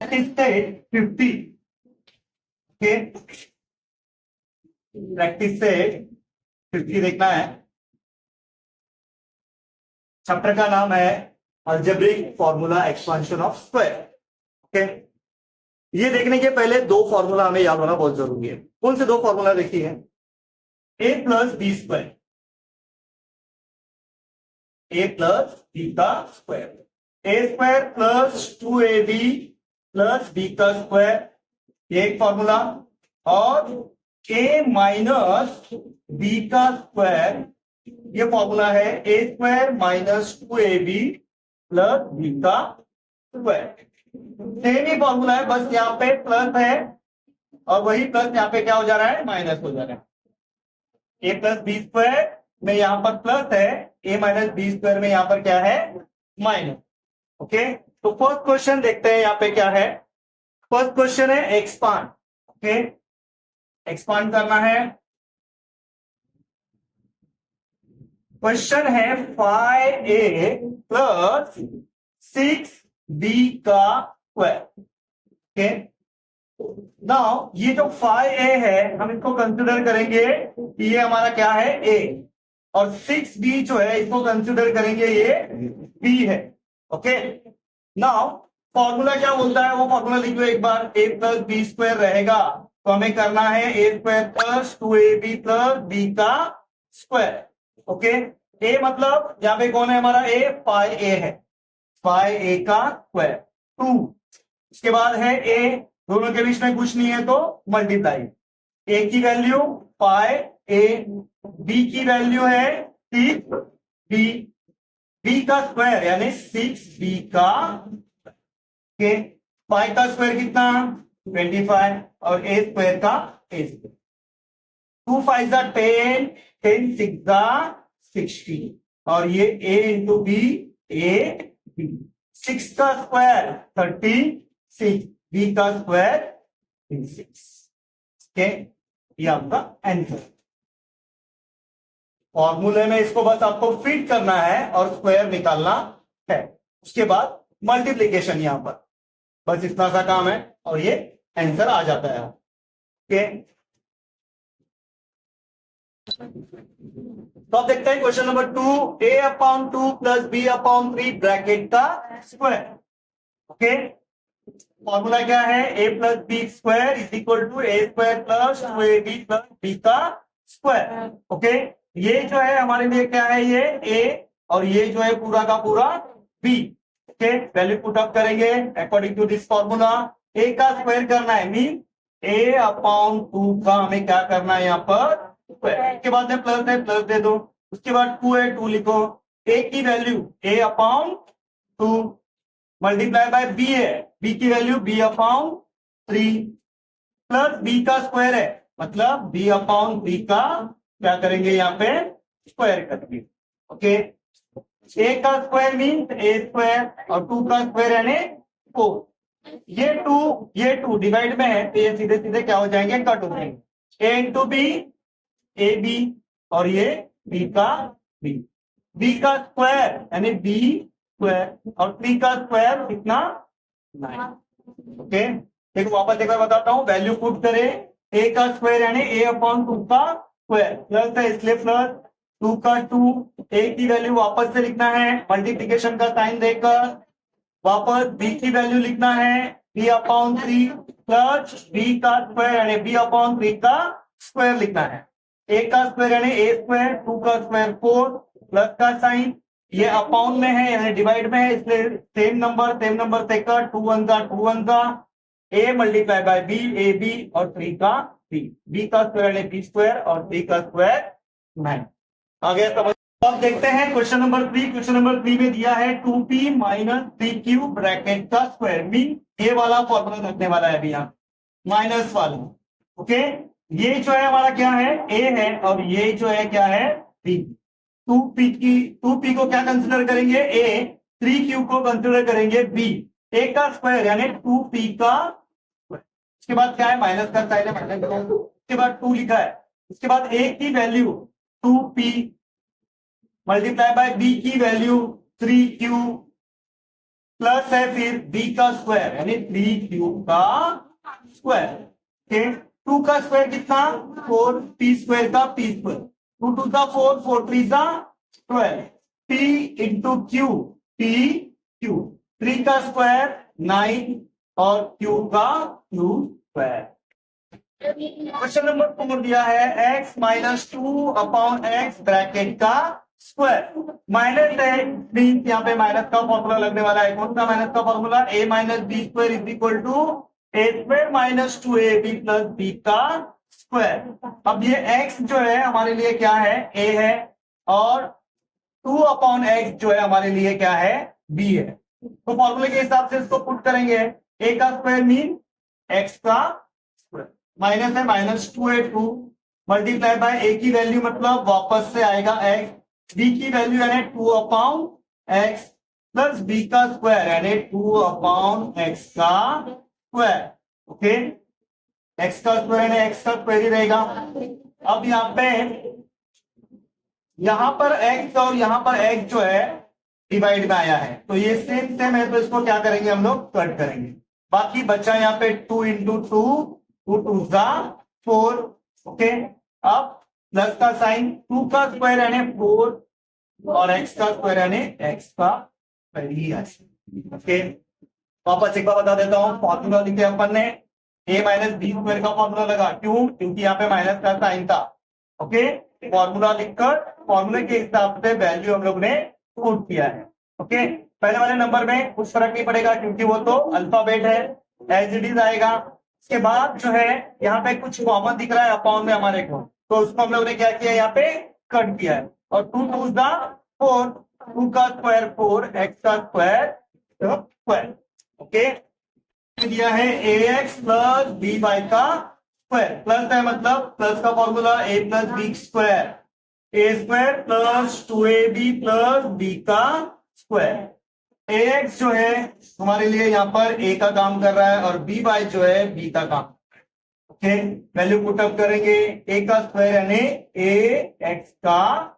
State 50 के practice से 50 देखना है। चैप्टर का नाम है algebraic formula expansion of square. Okay, ये देखने के पहले दो फॉर्मूला हमें याद होना बहुत जरूरी है। कौन से दो फॉर्मूला देखिए? A plus B square, A plus B का square, A square plus 2ab plus B का स्क्वायर, ये एक फॉर्मूला। और ए माइनस बी का स्क्वायर, ये फॉर्मूला है A square minus 2ab plus B का स्क्वायर। सेम ही फॉर्मूला है, बस यहाँ पे प्लस है और वही प्लस यहाँ पे क्या हो जा रहा है? माइनस हो जा रहा है। ए प्लस बी स्क्वायर में यहां पर प्लस है, ए माइनस बी स्क्वायर में यहां पर क्या है? माइनस। ओके, तो फर्स्ट क्वेश्चन देखते हैं यहाँ पे क्या है। फर्स्ट क्वेश्चन है एक्सपांड। ओके, एक्सपांड करना है। क्वेश्चन है 5a प्लस 6b का स्क्वायर। ओके, नाउ ये जो 5a है हम इसको कंसिडर करेंगे कि ये हमारा क्या है? a, और 6b जो है इसको कंसिडर करेंगे ये b है। ओके, नाउ फॉर्मूला क्या बोलता है वो फॉर्मूला लिख लो एक बार। a प्लस बी स्क्वायर रहेगा तो हमें करना है a square plus 2ab plus b का स्क्वायर। ओके, a मतलब यहाँ पे कौन है हमारा? a, फाइव a है, 5a का स्क्वायर 2। उसके बाद है a, दोनों के बीच में कुछ नहीं है तो मल्टीप्लाई। a की वैल्यू 5a, b की वैल्यू है 6b, b का स्क्वायर यानी 6b का। ओके, 5 का स्क्वायर कितना? 25 और a स्क्वायर का a स्क्वायर। 2 5 जा 10, 10 6 जा 60 और ये a into B, a b। 6 का स्क्वायर 36, b का स्क्वायर 6। ओके, ये आपका आंसर। फॉर्मूले में इसको बस आपको फिट करना है और स्क्वायर निकालना है। उसके बाद मल्टीप्लीकेशन यहां पर, बस इतना सा काम है और ये आंसर आ जाता है। ओके, तो अब देखते हैं question number 2, a upon 2 plus b upon 3 bracket का स्क्वायर। ओके, फॉर्मूला क्या है? a plus B square is equal to A square plus 2ab plus b का स्क्वायर। ओके, ये जो है हमारे लिए क्या है? ये a और ये जो है पूरा का पूरा b। Okay, value put up करेंगे according to this formula. a का स्क्वायर करना है, मीन a अपॉन 2 का हमें क्या करना है यहाँ पर? स्क्वायर। उसके बाद में प्लस है, प्लस दे दो। उसके बाद 2 है, 2 लिखो। a की value a upon 2 multiply by b है, b की value b upon 3 plus b का स्क्वायर है, मतलब b अपॉन 3 का क्या करेंगे यहाँ पे? स्क्वायर करेंगे। ओके, a का स्क्वायर मीन a स्क्वायर और 2 का स्क्वायर यानी 4। ये 2 डिवाइड में है तो ये सीधे सीधे क्या हो जाएंगे? कट हो जाएंगे। a into B, A B, और ये b का b, b का स्क्वायर यानी b स्क्वायर और 3 का स्क्वायर कितना? 9। ओके, देखो वापस एक बार बताता हूं, वैल्यू पुट करें। a का स्क्वायर यानी a अपॉन 2 का स्क्वायर, प्लस है इसलिए प्लस 2 का 2, a की वैल्यू वापस से लिखना है मल्टीप्लीकेशन का साइन देकर, वापस b की वैल्यू लिखना है b अपॉन 3 प्लस b का स्क्वायर यानी b अपॉन 3 का स्क्वायर लिखना है। a का स्क्वायर यानी a स्क्वायर, 2 का स्क्वायर 4, प्लस का साइन, ये अपॉन में है यानी डिवाइड में है इसलिए सेम नंबर से कट, 2 1 का 2 1 का, a multiply by b, A B और 3 का b, b का स्क्वायर यानी b स्क्वायर और 3 का स्क्वायर 9। आगे समझ। अब देखते हैं क्वेश्चन नंबर 3। क्वेश्चन नंबर 3 में दिया है 2p माइनस 3q ब्रैकेट का स्क्वायर, मीन ये वाला फॉर्मूला रखने वाला है अभी यहाँ, माइनस वाला। ओके, ये जो है हमारा क्या है? a है और ये जो है क्या है? b। 2p को क्या कंसिडर करेंगे? a, 3q को कंसिडर करेंगे b, a का स्क्वायर यानी 2p का स्क्वायर। उसके बाद क्या है? माइनस का साइन है, माइनस का, उसके बाद 2 लिखा है। उसके बाद a की value 2p multiply by b की वैल्यू 3q प्लस है फिर b का स्क्वायर यानी 3 का स्क्वायर। ओके, 2 का स्क्वायर कितना 4, p स्क्वायर का p स्क्वायर, 2 2 का 4, 4 3 का 12, p into Q p Q, 3 का स्क्वायर 9 और q का क्यू स्क्वायर। क्वेश्चन नंबर 4 दिया है x minus 2 upon x bracket का स्क्वायर। माइनस है मीन यहाँ पे माइनस का फॉर्मूला लगने वाला है। कौन सा माइनस का formula, a minus B square is equal to A square minus 2ab plus B का स्क्वायर। अब ये x जो है हमारे लिए क्या है, a है, और 2 अपॉन एक्स जो है हमारे लिए क्या है, b है। तो फॉर्मूले के हिसाब से इसको पुट करेंगे, a का स्क्वायर मीन x का स्क्वायर, माइनस है माइनस 2 है 2, मल्टीप्लाई बाय a की वैल्यू मतलब वापस से आएगा x, b की वैल्यू यानी 2 अपॉन x प्लस b का स्क्वायर यानी 2 अपॉन x का स्क्वायर। ओके, x का स्क्वायर यानी x का स्क्वायर ही रहेगा। अब यहाँ पर x और यहाँ पर x जो है डिवाइड में आया है, तो ये सेम सेम है, तो इसको क्या करेंगे हम लोग, कट करेंगे। बाकी बचा यहाँ पे 2 इंटू 2, 2 2 जा 4। ओके, अब प्लस का साइन, 2 का स्क्वायर यानी 4 और x का स्क्वायर यानी x का स्क्वायर ही है। ओके, वापस एक बार बता देता हूँ, फॉर्मूला लिखे अपन ने, a माइनस बी स्क्वायर का फॉर्मूला लगा, क्यों, क्योंकि यहाँ पे माइनस का साइन था। ओके, फॉर्मूला लिखकर फॉर्मूले के हिसाब से वैल्यू हम लोग ने पुट किया है। ओके, पहले वाले नंबर में कुछ फर्क नहीं पड़ेगा क्योंकि वो तो अल्फाबेट है, एज इट इज आएगा। उसके बाद जो है यहाँ पे कुछ कॉमन दिख रहा है अपॉन में हमारे को, तो उसको हम लोग ने क्या किया, यहाँ पे कट किया है। और 2 2 जा 4, 2 का स्क्वायर 4, x का स्क्वायर स्क्वायर। ओके, दिया है ax प्लस बी वाई का स्क्वायर, प्लस है मतलब प्लस का formula a plus B square, A square plus 2ab plus B का स्क्वायर। ax जो है हमारे लिए यहाँ पर a का काम कर रहा है और b वाई जो है b का काम। ओके, वैल्यू पुट अप करेंगे, a का स्क्वायर यानी ax का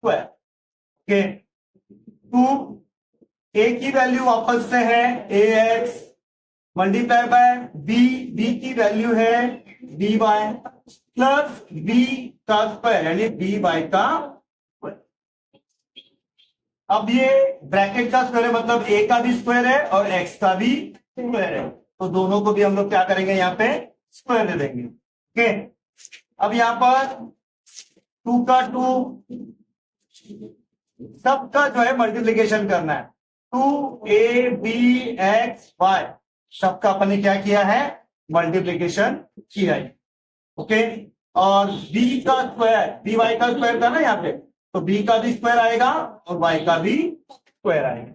स्क्वायर। ओके, 2 a की वैल्यू वापस से है ax मल्टीप्लाई बाय b की वैल्यू है बी वाई प्लस b का स्क्वायर यानी बी वाई का स्क्वायर। अब ये ब्रैकेट का स्क्वायर है मतलब a का भी स्क्वायर है और x का भी स्क्वायर है, तो दोनों को भी हम लोग क्या करेंगे, यहाँ पे स्क्वायर दे देंगे। ओके, अब यहाँ पर 2 का 2 सबका जो है मल्टीप्लीकेशन करना है, 2abx सबका अपन ने क्या किया है, मल्टीप्लीकेशन किया है। ओके, और b का स्क्वायर, बी वाई का स्क्वायर था ना यहाँ पे, तो b का भी स्क्वायर आएगा और y का भी स्क्वायर आएगा।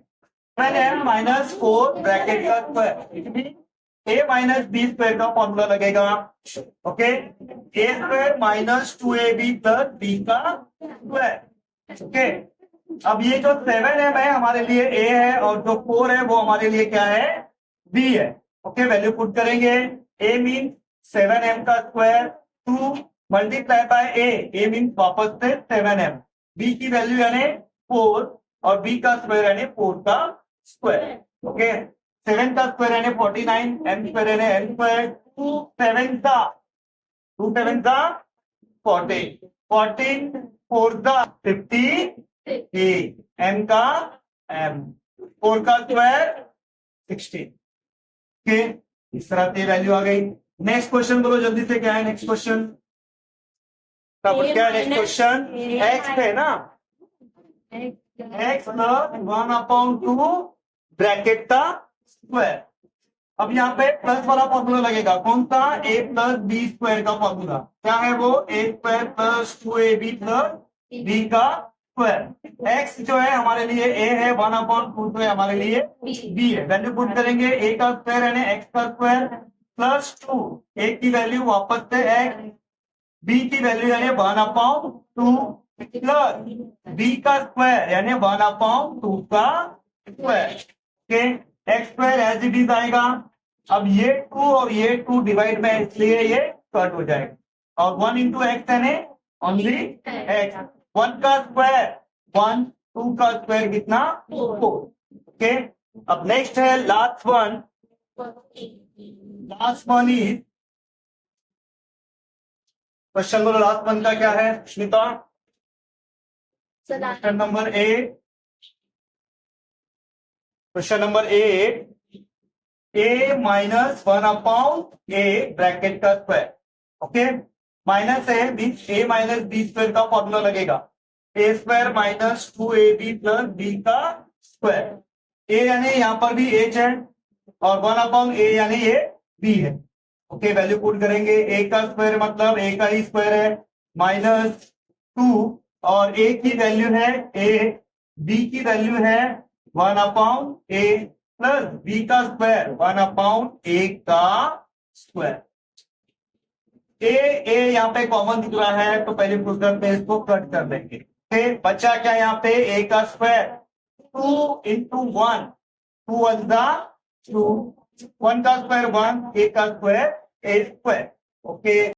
मैंने माइनस 4 ब्रैकेट का square, a minus B square का फॉर्मूला लगेगा। Okay, a square minus 2ab plus b का स्क्वायर। ओके, अब ये जो 7m है हमारे लिए a है और जो 4 है वो हमारे लिए क्या है, b है। ओके, वैल्यू पुट करेंगे, a मीन 7m का square 2 multiply by a mean वापस से 7m, b की वैल्यू यानी 4 और b का स्क्वायर यानी 4 का स्क्वायर। ओके, 7 का स्क्वायर यानी 49, m स्क्वायर यानी n स्क्वायर, 2 7 का 14, 14 4 का 50, m का m, 4 का स्क्वायर 16। ओके, इस तरह से वैल्यू आ गई। नेक्स्ट क्वेश्चन बोलो जल्दी से, क्या है नेक्स्ट क्वेश्चन, क्या है नेक्स्ट क्वेश्चन, x है ना, x प्लस 1/2 ब्रैकेट का स्क्वायर। अब यहाँ पे प्लस वाला फॉर्मूला लगेगा, कौन सा, a प्लस बी स्क्वायर का फॉर्मूला, क्या है वो, a square plus 2ab plus b का स्क्वायर। x जो है हमारे लिए a है, 1/2 जो है हमारे लिए b है। वैल्यू पुट करेंगे, a का स्क्वायर यानी x का स्क्वायर प्लस 2, a की वैल्यू वापस से x, b की वैल्यू यानी 1/2 प्लस b का स्क्वायर यानी 1/2 का square. Okay, X square as it is आएगा। अब ये 2 और ये 2 डिवाइड में, इसलिए ये कट हो जाएगा और 1 इंटू एक्स यानी ओनली एक्स, 1 का स्क्वायर 1, 2 का स्क्वायर कितना 4। ओके, अब नेक्स्ट है लास्ट वन इज क्वेश्चन बोलो, लास्ट वन का क्या है Smita? Question number 8, question number 8, a minus 1/a bracket का स्क्वायर। ओके, माइनस है means a minus B square का फॉर्मूला लगेगा, a square minus 2ab plus b का स्क्वायर। a यानी यहां पर भी h है और 1/a यानी ये b है। ओके, वैल्यू पुट करेंगे, a का स्क्वायर मतलब a का ही स्क्वायर है माइनस 2 और a की वैल्यू है a, b की वैल्यू है 1/a प्लस b का स्क्वायर 1/a का स्क्वायर। ए यहाँ पे कॉमन दिख रहा है तो पहले प्रोसेस में इसको कट कर देंगे। फिर बचा क्या यहाँ पे, a का स्क्वायर 2 इंटू 1, 2 1 जा 2, 1 का स्क्वायर 1, a का स्क्वायर a स्क्वायर। ओके,